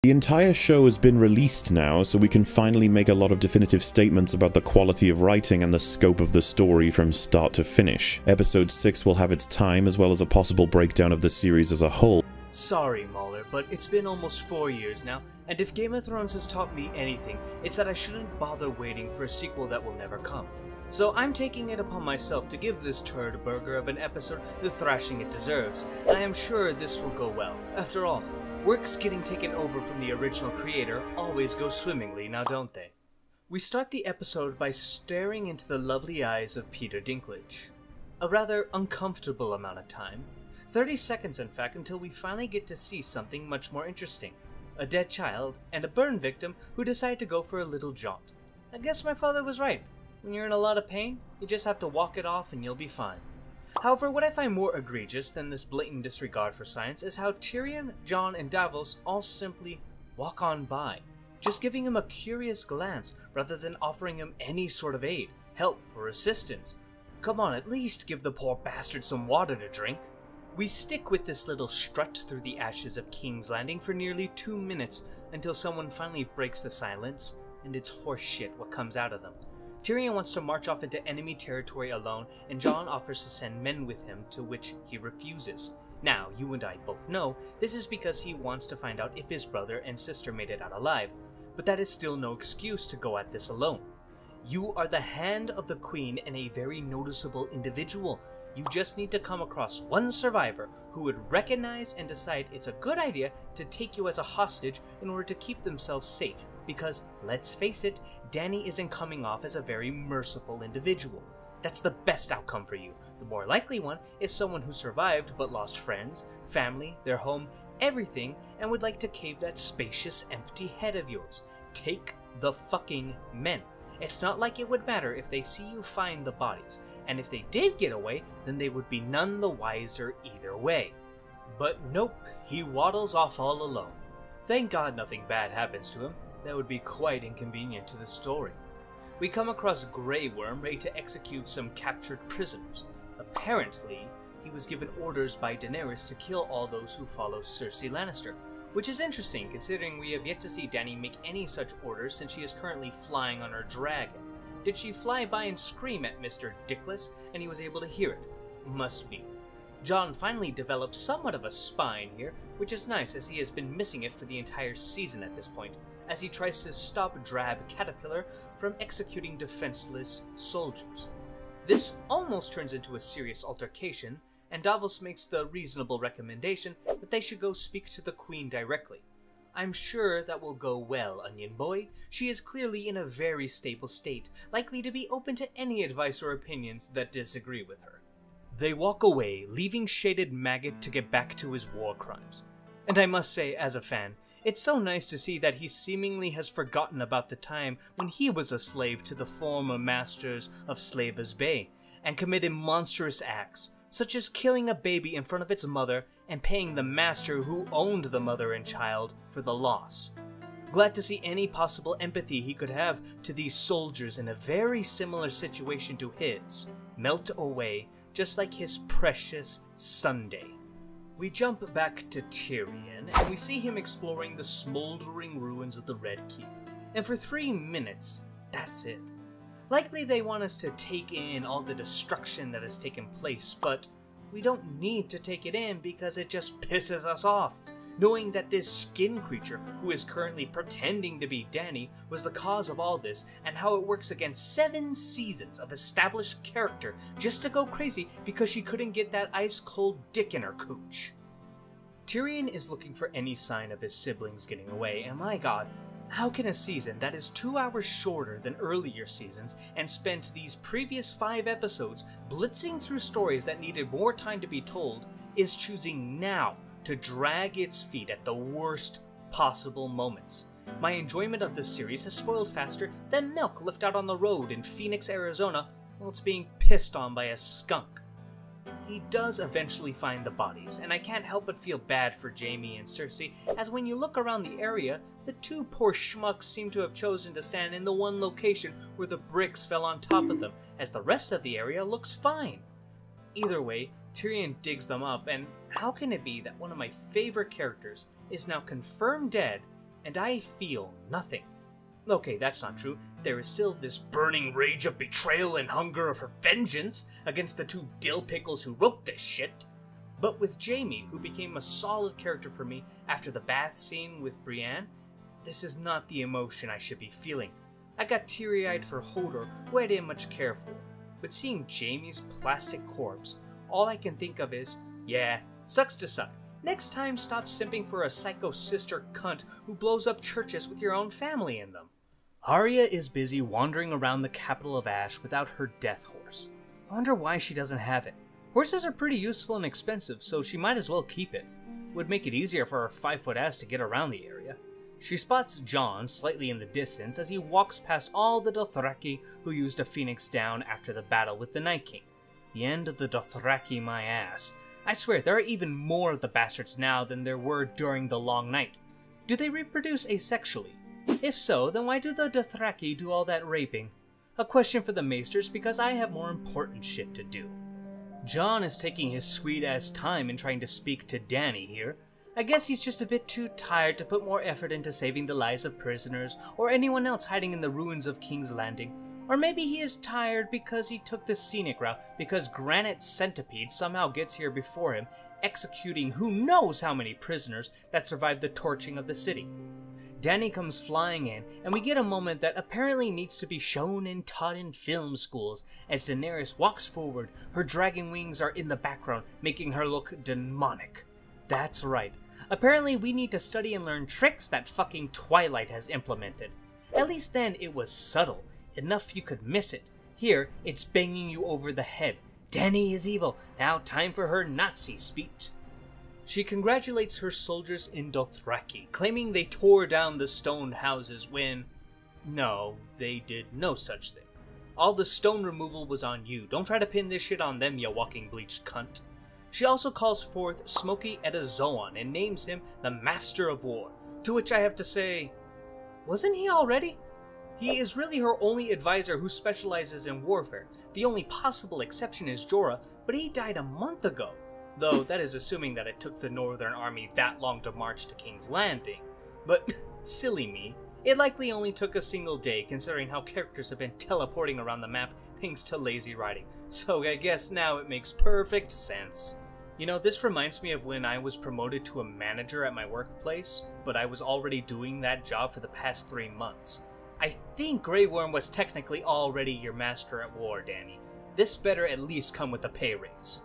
The entire show has been released now, so we can finally make a lot of definitive statements about the quality of writing and the scope of the story from start to finish. Episode 6 will have its time, as well as a possible breakdown of the series as a whole. Sorry, Mauler, but it's been almost 4 years now, and if Game of Thrones has taught me anything, it's that I shouldn't bother waiting for a sequel that will never come. So I'm taking it upon myself to give this turd burger of an episode the thrashing it deserves, and I am sure this will go well. After all, works getting taken over from the original creator always go swimmingly, now don't they? We start the episode by staring into the lovely eyes of Peter Dinklage. A rather uncomfortable amount of time. 30 seconds in fact, until we finally get to see something much more interesting. A dead child and a burn victim who decide to go for a little jaunt. I guess my father was right. When you're in a lot of pain, you just have to walk it off and you'll be fine. However, what I find more egregious than this blatant disregard for science is how Tyrion, Jon, and Davos all simply walk on by, just giving him a curious glance rather than offering him any sort of aid, help, or assistance. Come on, at least give the poor bastard some water to drink. We stick with this little strut through the ashes of King's Landing for nearly 2 minutes until someone finally breaks the silence, and it's horseshit what comes out of them. Tyrion wants to march off into enemy territory alone, and Jon offers to send men with him, to which he refuses. Now, you and I both know this is because he wants to find out if his brother and sister made it out alive, but that is still no excuse to go at this alone. You are the hand of the Queen and a very noticeable individual. You just need to come across one survivor who would recognize and decide it's a good idea to take you as a hostage in order to keep themselves safe, because, let's face it, Dany isn't coming off as a very merciful individual. That's the best outcome for you. The more likely one is someone who survived but lost friends, family, their home, everything, and would like to cave that spacious, empty head of yours. Take the fucking men. It's not like it would matter if they see you find the bodies, and if they did get away, then they would be none the wiser either way. But nope, he waddles off all alone. Thank God nothing bad happens to him. That would be quite inconvenient to the story. We come across Grey Worm ready to execute some captured prisoners. Apparently, he was given orders by Daenerys to kill all those who follow Cersei Lannister, which is interesting considering we have yet to see Dany make any such orders since she is currently flying on her dragon. Did she fly by and scream at Mr. Dickless and he was able to hear it? Must be. Jon finally develops somewhat of a spine here, which is nice as he has been missing it for the entire season at this point, as he tries to stop Drab Caterpillar from executing defenseless soldiers. This almost turns into a serious altercation, and Davos makes the reasonable recommendation that they should go speak to the Queen directly. I'm sure that will go well, Onion Boy. She is clearly in a very stable state, likely to be open to any advice or opinions that disagree with her. They walk away, leaving Shaded Maggot to get back to his war crimes. And I must say, as a fan, it's so nice to see that he seemingly has forgotten about the time when he was a slave to the former masters of Slavers Bay, and committed monstrous acts, such as killing a baby in front of its mother and paying the master who owned the mother and child for the loss. Glad to see any possible empathy he could have to these soldiers in a very similar situation to his melt away, just like his precious Sunday. We jump back to Tyrion, and we see him exploring the smoldering ruins of the Red Keep. And for 3 minutes, that's it. Likely they want us to take in all the destruction that has taken place, but we don't need to take it in because it just pisses us off, knowing that this skin creature, who is currently pretending to be Dany, was the cause of all this, and how it works against 7 seasons of established character just to go crazy because she couldn't get that ice-cold dick in her cooch. Tyrion is looking for any sign of his siblings getting away, and my god, how can a season that is 2 hours shorter than earlier seasons and spent these previous 5 episodes blitzing through stories that needed more time to be told is choosing now to drag its feet at the worst possible moments? My enjoyment of this series has spoiled faster than milk left out on the road in Phoenix, Arizona while it's being pissed on by a skunk. He does eventually find the bodies, and I can't help but feel bad for Jaime and Cersei, as when you look around the area, the 2 poor schmucks seem to have chosen to stand in the one location where the bricks fell on top of them, as the rest of the area looks fine. Either way, Tyrion digs them up, and how can it be that one of my favorite characters is now confirmed dead, and I feel nothing. Okay, that's not true. There is still this burning rage of betrayal and hunger for vengeance against the two dill pickles who wrote this shit. But with Jamie, who became a solid character for me after the bath scene with Brienne, this is not the emotion I should be feeling. I got teary-eyed for Hodor, who I didn't much care for. But seeing Jamie's plastic corpse, all I can think of is, yeah, sucks to suck. Next time, stop simping for a psycho sister cunt who blows up churches with your own family in them. Arya is busy wandering around the capital of Ash without her death horse. I wonder why she doesn't have it. Horses are pretty useful and expensive, so she might as well keep it. Would make it easier for her 5-foot ass to get around the area. She spots Jon slightly in the distance as he walks past all the Dothraki who used a phoenix down after the battle with the Night King. The end of the Dothraki, my ass. I swear, there are even more of the bastards now than there were during the Long Night. Do they reproduce asexually? If so, then why do the Dothraki do all that raping? A question for the maesters, because I have more important shit to do. Jon is taking his sweet-ass time in trying to speak to Dany here. I guess he's just a bit too tired to put more effort into saving the lives of prisoners or anyone else hiding in the ruins of King's Landing. Or maybe he is tired because he took the scenic route because Granite Centipede somehow gets here before him, executing who knows how many prisoners that survived the torching of the city. Dany comes flying in, and we get a moment that apparently needs to be shown and taught in film schools as Daenerys walks forward. Her dragon wings are in the background, making her look demonic. That's right. Apparently we need to study and learn tricks that fucking Twilight has implemented. At least then it was subtle, enough you could miss it. Here, it's banging you over the head. Dany is evil. Now time for her Nazi speech. She congratulates her soldiers in Dothraki, claiming they tore down the stone houses when... No, they did no such thing. All the stone removal was on you. Don't try to pin this shit on them, you walking bleached cunt. She also calls forth Smoky Edazoan and names him the Master of War, to which I have to say, wasn't he already? He is really her only advisor who specializes in warfare. The only possible exception is Jorah, but he died a month ago. Though that is assuming that it took the Northern Army that long to march to King's Landing. But, silly me, it likely only took a single day considering how characters have been teleporting around the map thanks to lazy writing. So I guess now it makes perfect sense. You know, this reminds me of when I was promoted to a manager at my workplace, but I was already doing that job for the past 3 months. I think Grey Worm was technically already your master at war, Dany. This better at least come with a pay raise.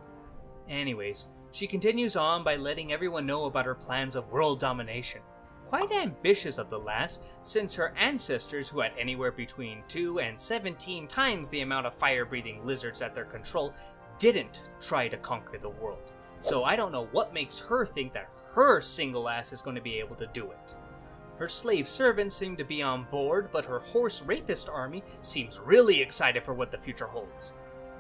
Anyways, she continues on by letting everyone know about her plans of world domination. Quite ambitious of the lass, since her ancestors, who had anywhere between 2 and 17 times the amount of fire-breathing lizards at their control, didn't try to conquer the world. So I don't know what makes her think that her single ass is going to be able to do it. Her slave servants seem to be on board, but her horse rapist army seems really excited for what the future holds.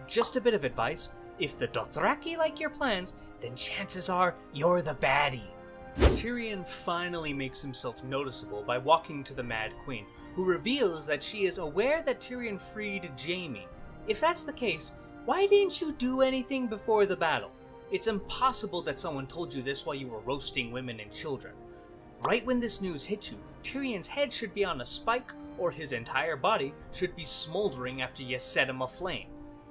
Just a bit of advice. If the Dothraki like your plans, then chances are you're the baddie. Tyrion finally makes himself noticeable by walking to the Mad Queen, who reveals that she is aware that Tyrion freed Jaime. If that's the case, why didn't you do anything before the battle? It's impossible that someone told you this while you were roasting women and children. Right when this news hit you, Tyrion's head should be on a spike, or his entire body should be smoldering after you set him aflame.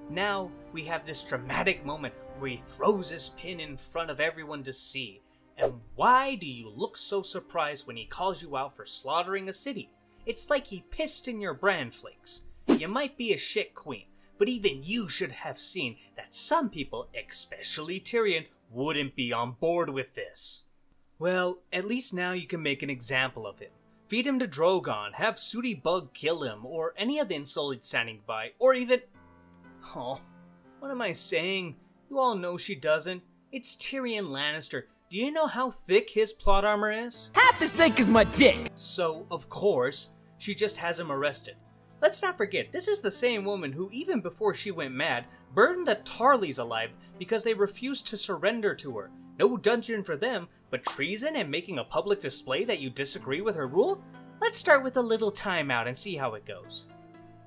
Now, we have this dramatic moment where he throws his pin in front of everyone to see. And why do you look so surprised when he calls you out for slaughtering a city? It's like he pissed in your bran flakes. You might be a shit queen, but even you should have seen that some people, especially Tyrion, wouldn't be on board with this. Well, at least now you can make an example of him. Feed him to Drogon, have Sooty Bug kill him, or any of the Unsullied standing by, or even... Oh, what am I saying? You all know she doesn't. It's Tyrion Lannister. Do you know how thick his plot armor is? Half as thick as my dick! So, of course, she just has him arrested. Let's not forget, this is the same woman who, even before she went mad, burned the Tarleys alive because they refused to surrender to her. No dungeon for them, but treason and making a public display that you disagree with her rule? Let's start with a little timeout and see how it goes.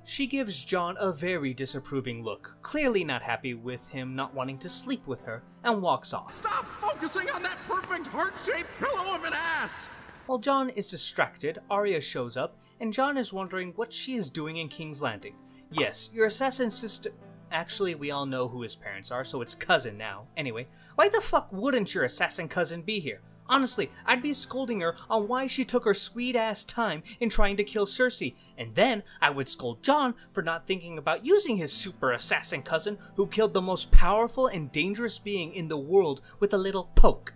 She gives Jon a very disapproving look, clearly not happy with him not wanting to sleep with her, and walks off. Stop focusing on that perfect heart-shaped pillow of an ass! While Jon is distracted, Arya shows up, and Jon is wondering what she is doing in King's Landing. Yes, your assassin sister... Actually, we all know who his parents are, so it's cousin now. Anyway, why the fuck wouldn't your assassin cousin be here? Honestly, I'd be scolding her on why she took her sweet-ass time in trying to kill Cersei, and then I would scold Jon for not thinking about using his super assassin cousin who killed the most powerful and dangerous being in the world with a little poke.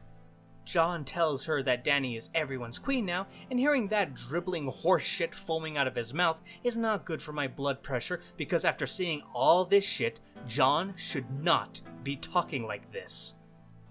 Jon tells her that Dany is everyone's queen now, and hearing that dribbling horse shit foaming out of his mouth is not good for my blood pressure, because after seeing all this shit, Jon should not be talking like this.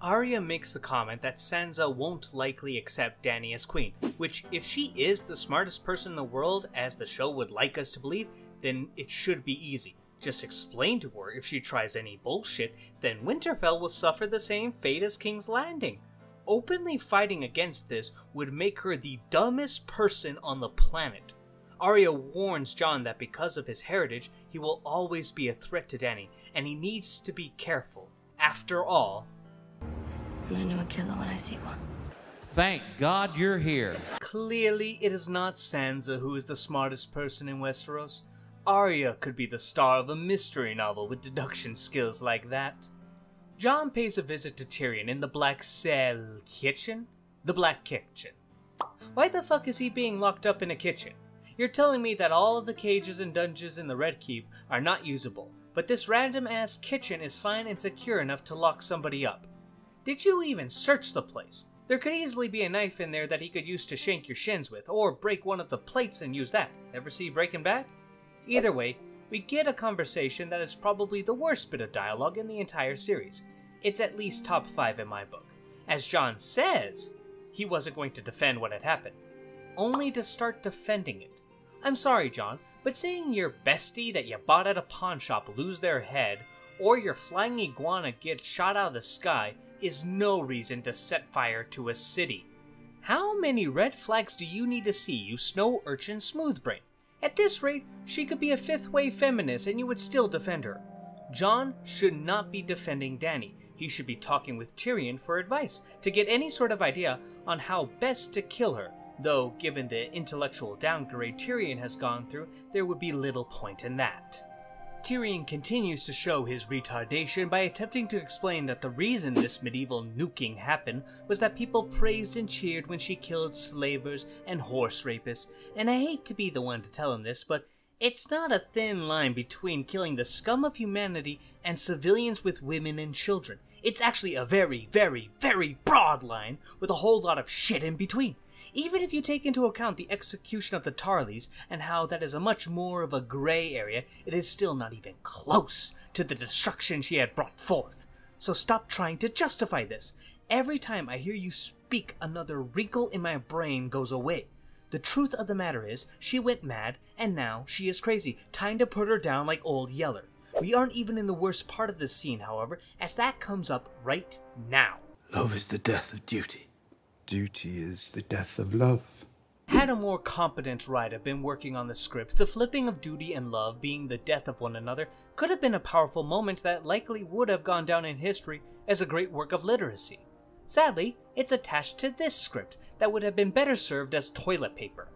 Arya makes the comment that Sansa won't likely accept Dany as queen, which, if she is the smartest person in the world, as the show would like us to believe, then it should be easy. Just explain to her if she tries any bullshit, then Winterfell will suffer the same fate as King's Landing. Openly fighting against this would make her the dumbest person on the planet. Arya warns Jon that because of his heritage, he will always be a threat to Dany, and he needs to be careful. After all, I know a killer when I see one. Thank God you're here. Clearly, it is not Sansa who is the smartest person in Westeros. Arya could be the star of a mystery novel with deduction skills like that. Jon pays a visit to Tyrion in the Black Kitchen? The Black Kitchen. Why the fuck is he being locked up in a kitchen? You're telling me that all of the cages and dungeons in the Red Keep are not usable, but this random-ass kitchen is fine and secure enough to lock somebody up. Did you even search the place? There could easily be a knife in there that he could use to shank your shins with, or break one of the plates and use that. Ever see Breaking Bad? Either way, we get a conversation that is probably the worst bit of dialogue in the entire series. It's at least top 5 in my book. As Jon says, he wasn't going to defend what had happened, only to start defending it. I'm sorry, Jon, but seeing your bestie that you bought at a pawn shop lose their head, or your flying iguana get shot out of the sky, is no reason to set fire to a city. How many red flags do you need to see, you snow urchin smoothbrain? At this rate, she could be a 5th-wave feminist and you would still defend her. Jon should not be defending Dany. He should be talking with Tyrion for advice, to get any sort of idea on how best to kill her, though given the intellectual downgrade Tyrion has gone through, there would be little point in that. Tyrion continues to show his retardation by attempting to explain that the reason this medieval nuking happened was that people praised and cheered when she killed slavers and horse rapists, and I hate to be the one to tell him this, but it's not a thin line between killing the scum of humanity and civilians with women and children. It's actually a very, very, very broad line with a whole lot of shit in between. Even if you take into account the execution of the Tarleys and how that is a much more of a gray area, it is still not even close to the destruction she had brought forth. So stop trying to justify this. Every time I hear you speak, another wrinkle in my brain goes away. The truth of the matter is, she went mad, and now she is crazy. Time to put her down like old Yeller. We aren't even in the worst part of this scene, however, as that comes up right now. Love is the death of duty. Duty is the death of love. Had a more competent writer been working on the script, the flipping of duty and love being the death of one another could have been a powerful moment that likely would have gone down in history as a great work of literacy. Sadly, it's attached to this script that would have been better served as toilet paper.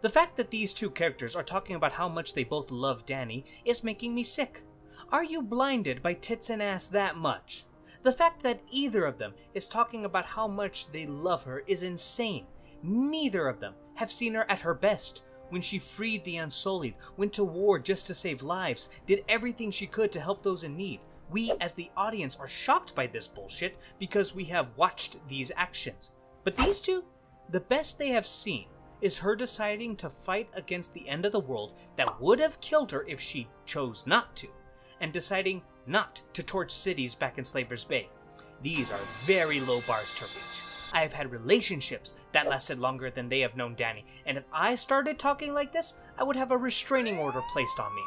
The fact that these two characters are talking about how much they both love Dany is making me sick. Are you blinded by tits and ass that much? The fact that either of them is talking about how much they love her is insane. Neither of them have seen her at her best, when she freed the Unsullied, went to war just to save lives, did everything she could to help those in need. We, as the audience, are shocked by this bullshit because we have watched these actions. But these two, the best they have seen is her deciding to fight against the end of the world that would have killed her if she chose not to, and deciding not to torch cities back in Slaver's Bay. These are very low bars to reach. I have had relationships that lasted longer than they have known Dany, and if I started talking like this, I would have a restraining order placed on me.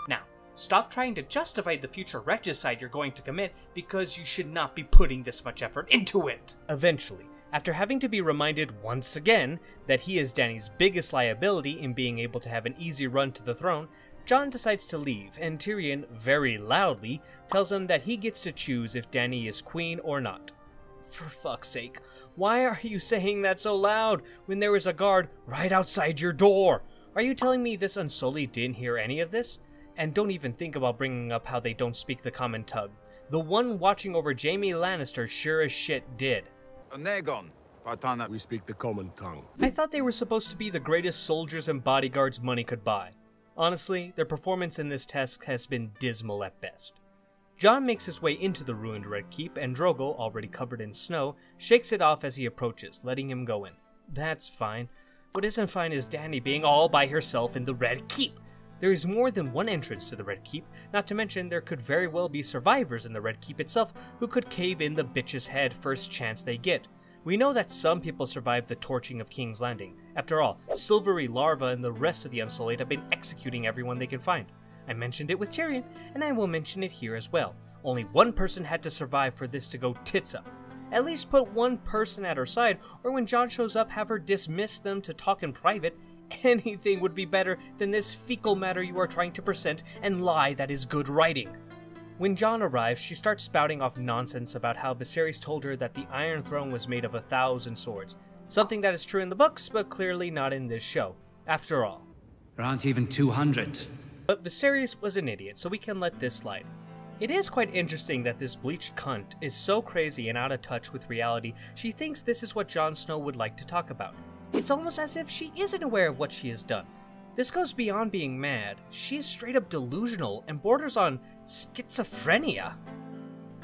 Now, stop trying to justify the future regicide you're going to commit because you should not be putting this much effort into it. Eventually, after having to be reminded once again that he is Dany's biggest liability in being able to have an easy run to the throne, Jon decides to leave, and Tyrion, very loudly, tells him that he gets to choose if Dany is queen or not. For fuck's sake, why are you saying that so loud when there is a guard right outside your door? Are you telling me this Unsullied didn't hear any of this? And don't even think about bringing up how they don't speak the common tongue. The one watching over Jaime Lannister sure as shit did. We speak the common tongue. I thought they were supposed to be the greatest soldiers and bodyguards money could buy. Honestly, their performance in this test has been dismal at best. Jon makes his way into the ruined Red Keep, and Drogo, already covered in snow, shakes it off as he approaches, letting him go in. That's fine. What isn't fine is Dany being all by herself in the Red Keep. There is more than one entrance to the Red Keep, not to mention there could very well be survivors in the Red Keep itself who could cave in the bitch's head first chance they get. We know that some people survived the torching of King's Landing. After all, Silvery Larva and the rest of the Unsullied have been executing everyone they can find. I mentioned it with Tyrion, and I will mention it here as well. Only one person had to survive for this to go tits up. At least put one person at her side, or when Jon shows up, have her dismiss them to talk in private. Anything would be better than this fecal matter you are trying to present and lie that is good writing. When Jon arrives, she starts spouting off nonsense about how Viserys told her that the Iron Throne was made of 1,000 swords. Something that is true in the books, but clearly not in this show. After all. There aren't even 200. But Viserys was an idiot, so we can let this slide. It is quite interesting that this bleached cunt is so crazy and out of touch with reality, she thinks this is what Jon Snow would like to talk about. It's almost as if she isn't aware of what she has done. This goes beyond being mad. She's straight up delusional and borders on schizophrenia.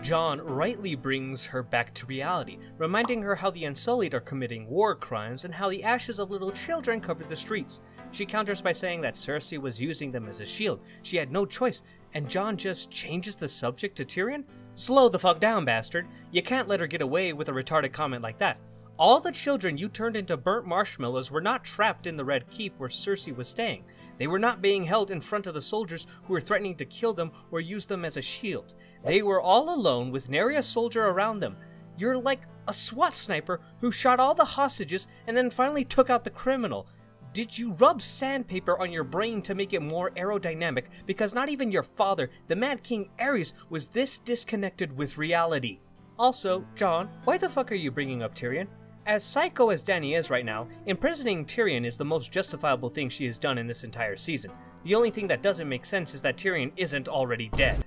Jon rightly brings her back to reality, reminding her how the Unsullied are committing war crimes and how the ashes of little children cover the streets. She counters by saying that Cersei was using them as a shield. She had no choice, and Jon just changes the subject to Tyrion? Slow the fuck down, bastard. You can't let her get away with a retarded comment like that. All the children you turned into burnt marshmallows were not trapped in the Red Keep where Cersei was staying. They were not being held in front of the soldiers who were threatening to kill them or use them as a shield. They were all alone with nary a soldier around them. You're like a SWAT sniper who shot all the hostages and then finally took out the criminal. Did you rub sandpaper on your brain to make it more aerodynamic? Because not even your father, the Mad King Aerys, was this disconnected with reality. Also, Jon, why the fuck are you bringing up Tyrion? As psycho as Dany is right now, imprisoning Tyrion is the most justifiable thing she has done in this entire season. The only thing that doesn't make sense is that Tyrion isn't already dead.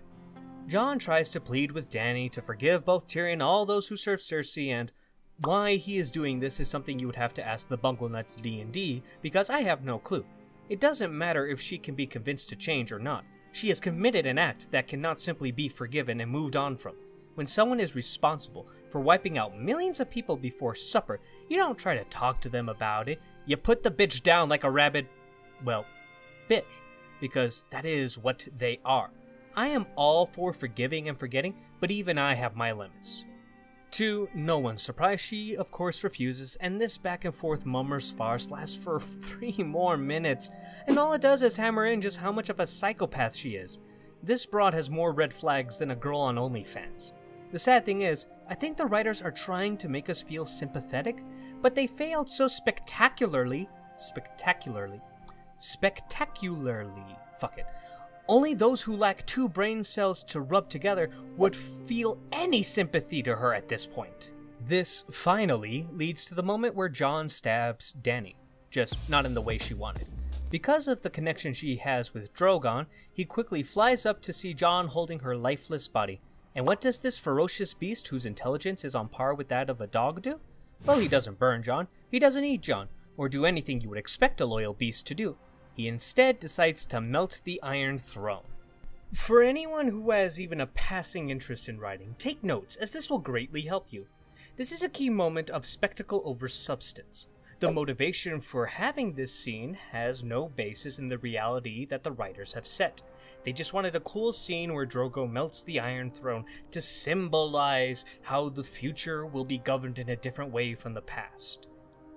Jon tries to plead with Dany to forgive both Tyrion and all those who serve Cersei, and why he is doing this is something you would have to ask the Bunglenuts D&D, because I have no clue. It doesn't matter if she can be convinced to change or not. She has committed an act that cannot simply be forgiven and moved on from. When someone is responsible for wiping out millions of people before supper, you don't try to talk to them about it. You put the bitch down like a rabid, well, bitch, because that is what they are. I am all for forgiving and forgetting, but even I have my limits. To no one's surprise, she of course refuses, and this back and forth mummers farce lasts for 3 more minutes, and all it does is hammer in just how much of a psychopath she is. This broad has more red flags than a girl on OnlyFans. The sad thing is, I think the writers are trying to make us feel sympathetic, but they failed so spectacularly, fuck it. Only those who lack 2 brain cells to rub together would feel any sympathy to her at this point. This, finally, leads to the moment where Jon stabs Dany, just not in the way she wanted. Because of the connection she has with Drogon, he quickly flies up to see Jon holding her lifeless body. And what does this ferocious beast, whose intelligence is on par with that of a dog, do? Well, he doesn't burn Jon, he doesn't eat Jon, or do anything you would expect a loyal beast to do. He instead decides to melt the Iron Throne. For anyone who has even a passing interest in writing, take notes, as this will greatly help you. This is a key moment of spectacle over substance. The motivation for having this scene has no basis in the reality that the writers have set. They just wanted a cool scene where Drogo melts the Iron Throne to symbolize how the future will be governed in a different way from the past.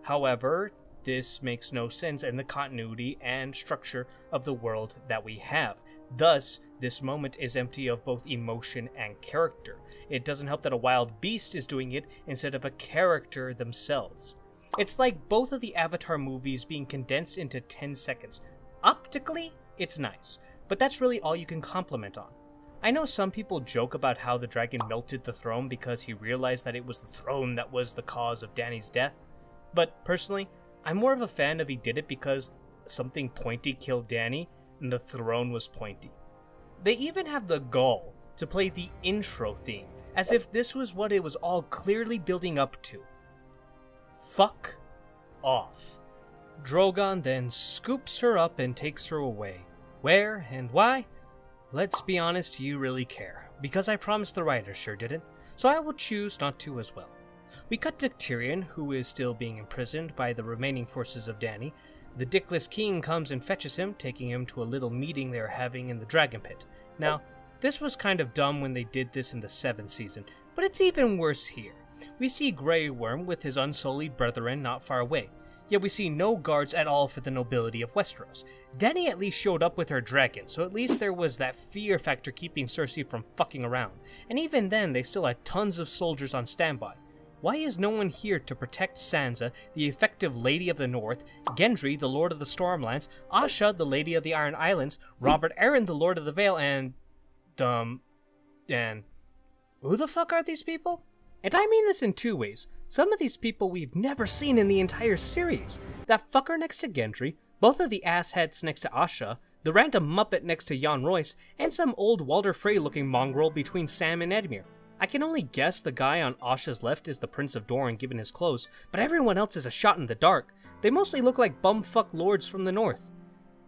However, this makes no sense in the continuity and structure of the world that we have. Thus, this moment is empty of both emotion and character. It doesn't help that a wild beast is doing it instead of a character themselves. It's like both of the Avatar movies being condensed into 10 seconds. Optically, it's nice, but that's really all you can compliment on. I know some people joke about how the dragon melted the throne because he realized that it was the throne that was the cause of Dany's death, but personally, I'm more of a fan of he did it because something pointy killed Dany and the throne was pointy. They even have the gall to play the intro theme, as if this was what it was all clearly building up to. Fuck off. Drogon then scoops her up and takes her away. Where and why? Let's be honest, you really care, because I promised the writers sure didn't, so I will choose not to as well. We cut to Tyrion, who is still being imprisoned by the remaining forces of Dany. The dickless king comes and fetches him, taking him to a little meeting they are having in the Dragon Pit. Now, this was kind of dumb when they did this in the 7th season, but it's even worse here. We see Grey Worm with his unsullied brethren not far away, yet we see no guards at all for the nobility of Westeros. Dany at least showed up with her dragon, so at least there was that fear factor keeping Cersei from fucking around, and even then they still had tons of soldiers on standby. Why is no one here to protect Sansa, the effective Lady of the North, Gendry, the Lord of the Stormlands, Asha, the Lady of the Iron Islands, Robert Arryn, the Lord of the Vale, and who the fuck are these people? And I mean this in two ways. Some of these people we've never seen in the entire series. That fucker next to Gendry, both of the assheads next to Asha, the random Muppet next to Jon Royce, and some old Walder Frey looking mongrel between Sam and Edmure. I can only guess the guy on Asha's left is the Prince of Dorne given his clothes, but everyone else is a shot in the dark. They mostly look like bumfuck lords from the north.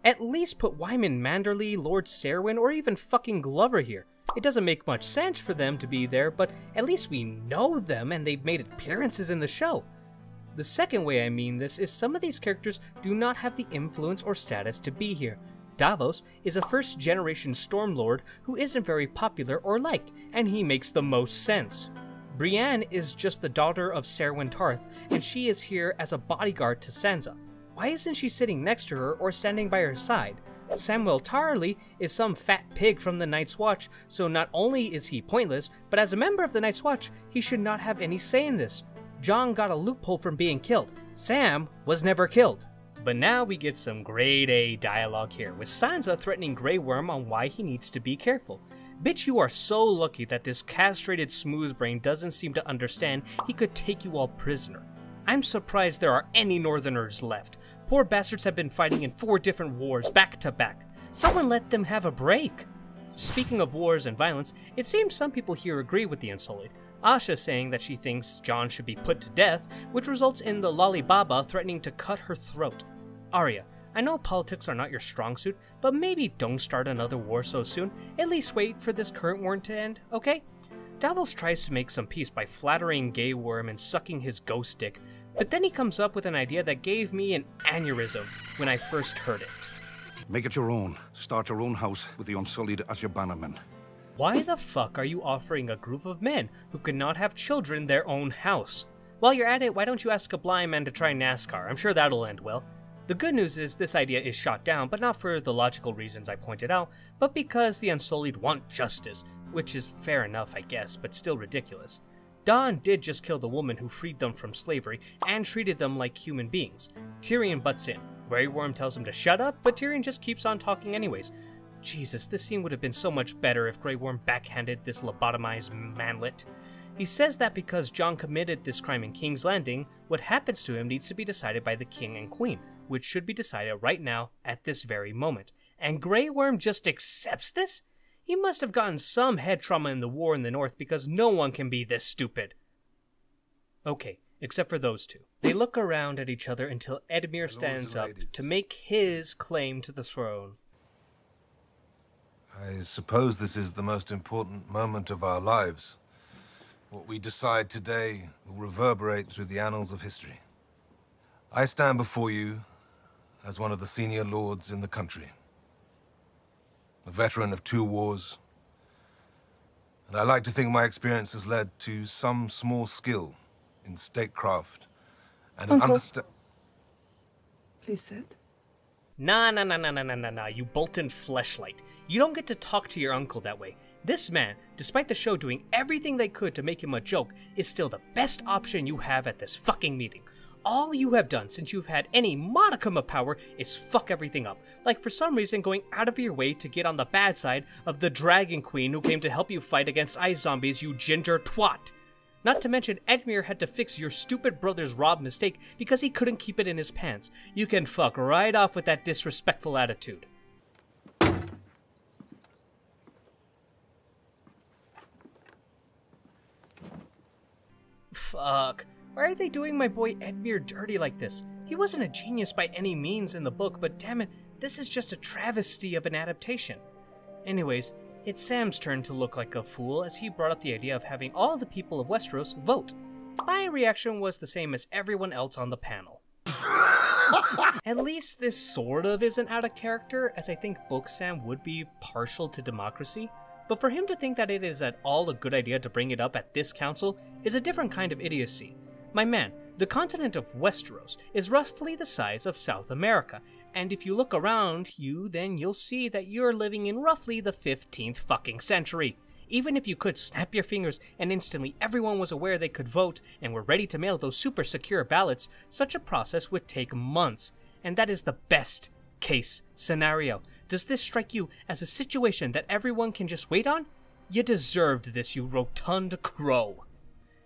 At least put Wyman Manderly, Lord Serwyn, or even fucking Glover here. It doesn't make much sense for them to be there, but at least we know them and they've made appearances in the show. The second way I mean this is some of these characters do not have the influence or status to be here. Davos is a first-generation Stormlord who isn't very popular or liked, and he makes the most sense. Brienne is just the daughter of Serwyn Tarth, and she is here as a bodyguard to Sansa. Why isn't she sitting next to her or standing by her side? Samuel Tarly is some fat pig from the Night's Watch, so not only is he pointless, but as a member of the Night's Watch, he should not have any say in this. Jon got a loophole from being killed. Sam was never killed. But now we get some grade A dialogue here, with Sansa threatening Grey Worm on why he needs to be careful. Bitch, you are so lucky that this castrated smoothbrain doesn't seem to understand he could take you all prisoner. I'm surprised there are any Northerners left. Poor bastards have been fighting in 4 different wars back to back. Someone let them have a break. Speaking of wars and violence, it seems some people here agree with the Unsullied. Asha saying that she thinks Jon should be put to death, which results in the Lolly Baba threatening to cut her throat. Arya, I know politics are not your strong suit, but maybe don't start another war so soon. At least wait for this current war to end, okay? Davos tries to make some peace by flattering Grey Worm and sucking his ghost dick, but then he comes up with an idea that gave me an aneurysm when I first heard it. Make it your own. Start your own house with the Unsullied as your bannermen. Why the fuck are you offering a group of men who could not have children their own house? While you're at it, why don't you ask a blind man to try NASCAR? I'm sure that'll end well. The good news is this idea is shot down, but not for the logical reasons I pointed out, but because the Unsullied want justice, which is fair enough, I guess, but still ridiculous. Dawn did just kill the woman who freed them from slavery and treated them like human beings. Tyrion butts in. Grey Worm tells him to shut up, but Tyrion just keeps on talking anyways. Jesus, this scene would have been so much better if Grey Worm backhanded this lobotomized manlet. He says that because Jon committed this crime in King's Landing, what happens to him needs to be decided by the king and queen, which should be decided right now at this very moment. And Grey Worm just accepts this? He must have gotten some head trauma in the war in the north because no one can be this stupid. Okay, except for those two. They look around at each other until Edmure stands up to make his claim to the throne. I suppose this is the most important moment of our lives. What we decide today will reverberate through the annals of history. I stand before you as one of the senior lords in the country. A veteran of 2 wars. And I like to think my experience has led to some small skill in statecraft and an understanding. Please sit. Nah, you Bolton fleshlight. You don't get to talk to your uncle that way. This man, despite the show doing everything they could to make him a joke, is still the best option you have at this fucking meeting. all you have done since you've had any modicum of power is fuck everything up. Like for some reason going out of your way to get on the bad side of the Dragon Queen who came to help you fight against ice zombies, you ginger twat. Not to mention, Edmure had to fix your stupid brother's Rob mistake because he couldn't keep it in his pants. You can fuck right off with that disrespectful attitude. Fuck. Why are they doing my boy Edmure dirty like this? He wasn't a genius by any means in the book, but damn it, this is just a travesty of an adaptation. Anyways, it's Sam's turn to look like a fool as he brought up the idea of having all the people of Westeros vote. My reaction was the same as everyone else on the panel. At least this sort of isn't out of character, as I think Book Sam would be partial to democracy, but for him to think that it is at all a good idea to bring it up at this council is a different kind of idiocy. My man, the continent of Westeros is roughly the size of South America, and if you look around you, then you'll see that you're living in roughly the 15th fucking century. Even if you could snap your fingers and instantly everyone was aware they could vote and were ready to mail those super secure ballots, such a process would take months. And that is the best case scenario. Does this strike you as a situation that everyone can just wait on? You deserved this, you rotund crow.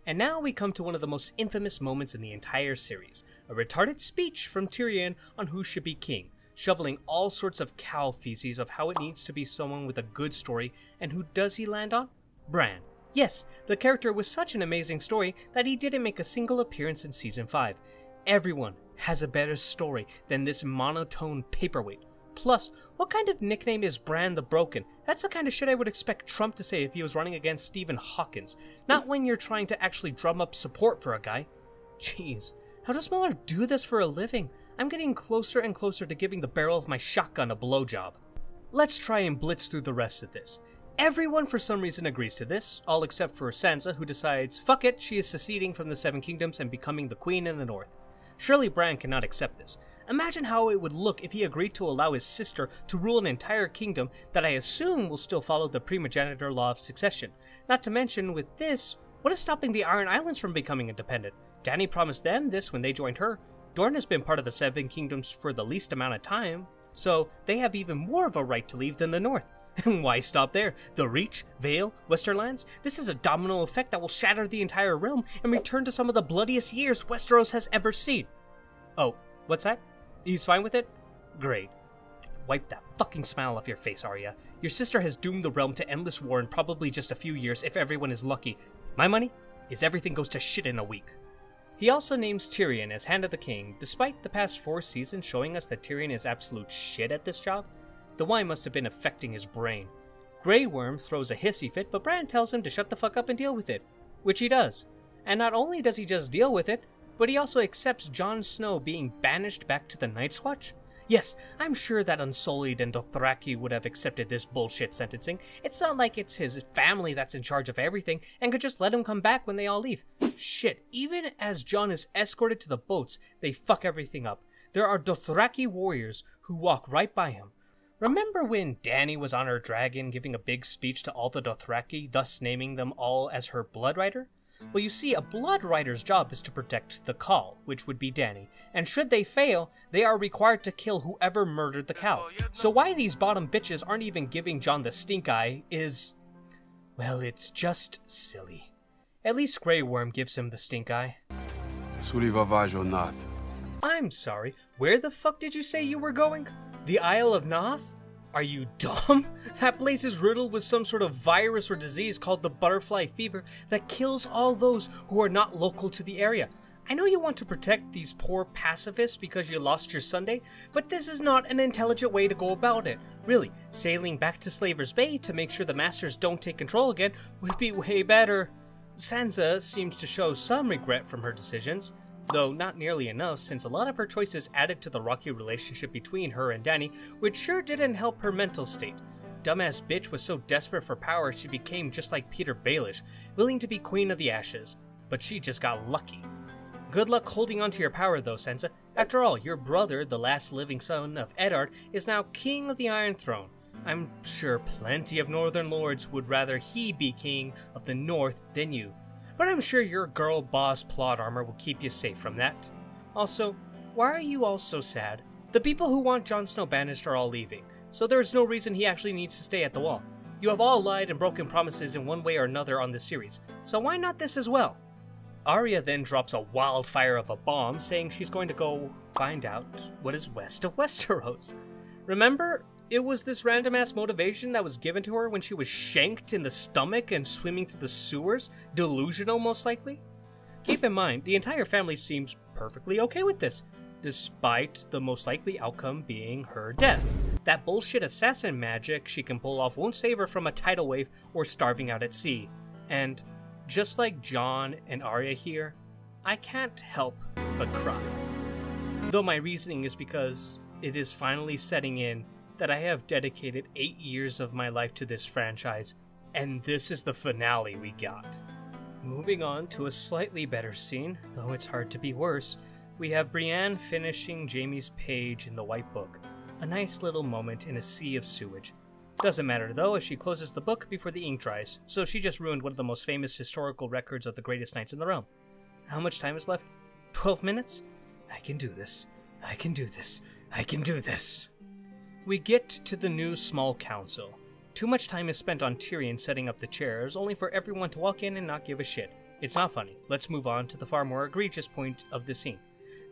And now we come to one of the most infamous moments in the entire series, a retarded speech from Tyrion on who should be king, shoveling all sorts of cow feces of how it needs to be someone with a good story, and who does he land on? Bran. Yes, the character was such an amazing story that he didn't make a single appearance in Season 5. Everyone has a better story than this monotone paperweight. Plus, what kind of nickname is Bran the Broken? That's the kind of shit I would expect Trump to say if he was running against Stephen Hawkins, not when you're trying to actually drum up support for a guy. Jeez, how does Miller do this for a living? I'm getting closer and closer to giving the barrel of my shotgun a blowjob. Let's try and blitz through the rest of this. Everyone for some reason agrees to this, all except for Sansa, who decides, fuck it, she is seceding from the Seven Kingdoms and becoming the queen in the north. Surely Bran cannot accept this. Imagine how it would look if he agreed to allow his sister to rule an entire kingdom that I assume will still follow the primogeniture law of succession. Not to mention, with this, what is stopping the Iron Islands from becoming independent? Dany promised them this when they joined her. Dorne has been part of the Seven Kingdoms for the least amount of time, so they have even more of a right to leave than the North. And why stop there? The Reach, Vale, Westerlands? This is a domino effect that will shatter the entire realm and return to some of the bloodiest years Westeros has ever seen. Oh, what's that? He's fine with it? Great. Wipe that fucking smile off your face, Arya. Your sister has doomed the realm to endless war in probably just a few years if everyone is lucky. My money is everything goes to shit in a week. He also names Tyrion as Hand of the King, despite the past 4 seasons showing us that Tyrion is absolute shit at this job. The wine must have been affecting his brain. Grey Worm throws a hissy fit, but Bran tells him to shut the fuck up and deal with it, which he does. And not only does he just deal with it, but he also accepts Jon Snow being banished back to the Night's Watch. Yes, I'm sure that Unsullied and Dothraki would have accepted this bullshit sentencing. It's not like it's his family that's in charge of everything and could just let him come back when they all leave. Shit, even as Jon is escorted to the boats, they fuck everything up. There are Dothraki warriors who walk right by him. Remember when Dany was on her dragon giving a big speech to all the Dothraki, thus naming them all as her Blood Rider? Well, you see, a Blood Rider's job is to protect the Khal, which would be Dany, and should they fail, they are required to kill whoever murdered the cow. So why these bottom bitches aren't even giving Jon the stink eye is... well, it's just silly. At least Grey Worm gives him the stink eye. I'm sorry, where the fuck did you say you were going? The Isle of Noth? Are you dumb? That place is riddled with some sort of virus or disease called the butterfly fever that kills all those who are not local to the area. I know you want to protect these poor pacifists because you lost your Sunday, but this is not an intelligent way to go about it. Really, sailing back to Slaver's Bay to make sure the Masters don't take control again would be way better. Sansa seems to show some regret from her decisions, though not nearly enough since a lot of her choices added to the rocky relationship between her and Dany, which sure didn't help her mental state. Dumbass bitch was so desperate for power she became just like Peter Baelish, willing to be Queen of the Ashes, but she just got lucky. Good luck holding on to your power though, Sansa. After all, your brother, the last living son of Eddard, is now King of the Iron Throne. I'm sure plenty of Northern Lords would rather he be King of the North than you. But I'm sure your girl boss plot armor will keep you safe from that. Also, why are you all so sad? The people who want Jon Snow banished are all leaving, so there is no reason he actually needs to stay at the Wall. You have all lied and broken promises in one way or another on this series, so why not this as well? Arya then drops a wildfire of a bomb, saying she's going to go find out what is west of Westeros. Remember, it was this random-ass motivation that was given to her when she was shanked in the stomach and swimming through the sewers? Delusional, most likely? Keep in mind, the entire family seems perfectly okay with this, despite the most likely outcome being her death. That bullshit assassin magic she can pull off won't save her from a tidal wave or starving out at sea. And just like Jon and Arya here, I can't help but cry. Though my reasoning is because it is finally setting in that I have dedicated 8 years of my life to this franchise, and this is the finale we got. Moving on to a slightly better scene, though it's hard to be worse, we have Brienne finishing Jaime's page in the White Book. A nice little moment in a sea of sewage. Doesn't matter though, as she closes the book before the ink dries, so she just ruined one of the most famous historical records of the greatest knights in the realm. How much time is left? 12 minutes? I can do this. I can do this. I can do this. We get to the new small council. Too much time is spent on Tyrion setting up the chairs, only for everyone to walk in and not give a shit. It's not funny. Let's move on to the far more egregious point of the scene.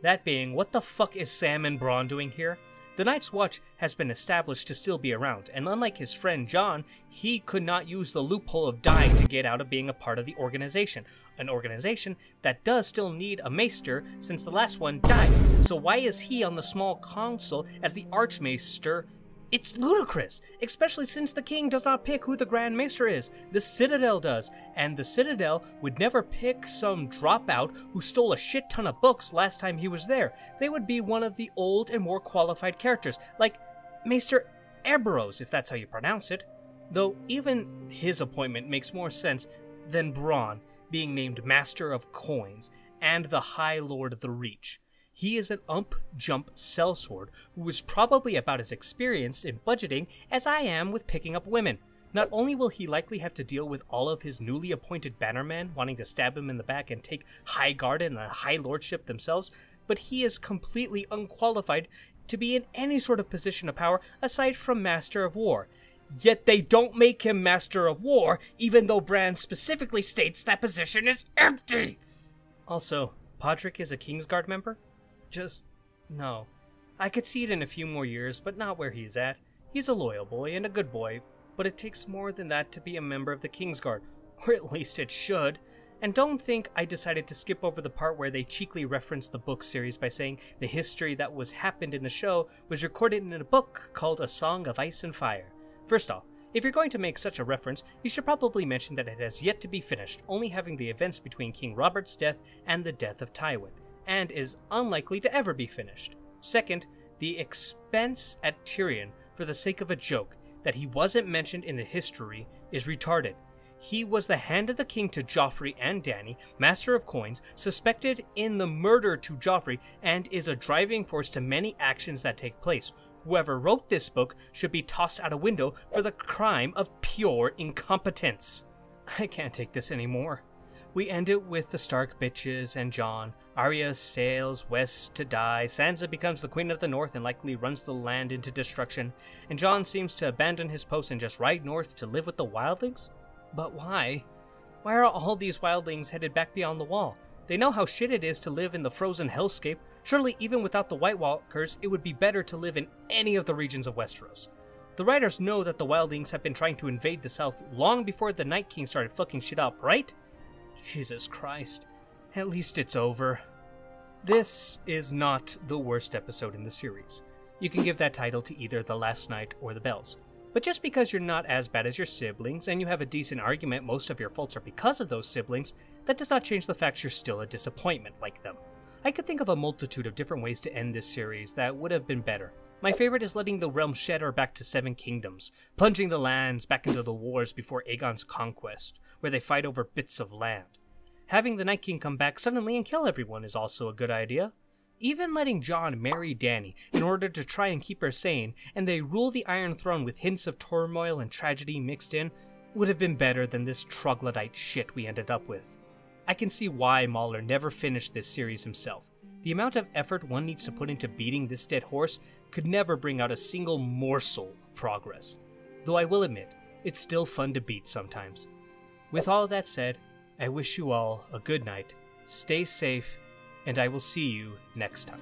That being, what the fuck is Sam and Bronn doing here? The Night's Watch has been established to still be around, and unlike his friend Jon, he could not use the loophole of dying to get out of being a part of the organization. An organization that does still need a maester, since the last one died. So why is he on the small council as the Archmaester? It's ludicrous, especially since the king does not pick who the Grand Maester is. The Citadel does, and the Citadel would never pick some dropout who stole a shit ton of books last time he was there. They would be one of the old and more qualified characters, like Maester Eberroth, if that's how you pronounce it. Though even his appointment makes more sense than Bronn being named Master of Coins and the High Lord of the Reach. He is an ump-jump sellsword who is probably about as experienced in budgeting as I am with picking up women. Not only will he likely have to deal with all of his newly appointed bannermen wanting to stab him in the back and take high guard and the high lordship themselves, but he is completely unqualified to be in any sort of position of power aside from Master of War. Yet they don't make him Master of War, even though Bran specifically states that position is empty! Also, Podrick is a Kingsguard member? Just, no. I could see it in a few more years, but not where he's at. He's a loyal boy and a good boy, but it takes more than that to be a member of the Kingsguard, or at least it should. And don't think I decided to skip over the part where they cheekily referenced the book series by saying the history that was happened in the show was recorded in a book called A Song of Ice and Fire. First off, if you're going to make such a reference, you should probably mention that it has yet to be finished, only having the events between King Robert's death and the death of Tywin, and is unlikely to ever be finished. Second, the expense at Tyrion for the sake of a joke that he wasn't mentioned in the history is retarded. He was the hand of the king to Joffrey and Dany, Master of Coins, suspected in the murder to Joffrey, and is a driving force to many actions that take place. Whoever wrote this book should be tossed out a window for the crime of pure incompetence. I can't take this anymore. We end it with the Stark bitches and Jon. Arya sails west to die, Sansa becomes the Queen of the North and likely runs the land into destruction, and Jon seems to abandon his post and just ride north to live with the wildlings? But why? Why are all these wildlings headed back beyond the Wall? They know how shit it is to live in the frozen hellscape. Surely even without the White Walkers, it would be better to live in any of the regions of Westeros. The writers know that the wildlings have been trying to invade the south long before the Night King started fucking shit up, right? Jesus Christ. At least it's over. This is not the worst episode in the series. You can give that title to either The Last Night or The Bells. But just because you're not as bad as your siblings, and you have a decent argument most of your faults are because of those siblings, that does not change the fact you're still a disappointment like them. I could think of a multitude of different ways to end this series that would have been better. My favorite is letting the realm shatter back to 7 kingdoms, plunging the lands back into the wars before Aegon's conquest, where they fight over bits of land. Having the Night King come back suddenly and kill everyone is also a good idea. Even letting Jon marry Dany in order to try and keep her sane, and they rule the Iron Throne with hints of turmoil and tragedy mixed in, would have been better than this troglodyte shit we ended up with. I can see why Mauler never finished this series himself. The amount of effort one needs to put into beating this dead horse could never bring out a single morsel of progress. Though I will admit, it's still fun to beat sometimes. With all of that said, I wish you all a good night, stay safe, and I will see you next time.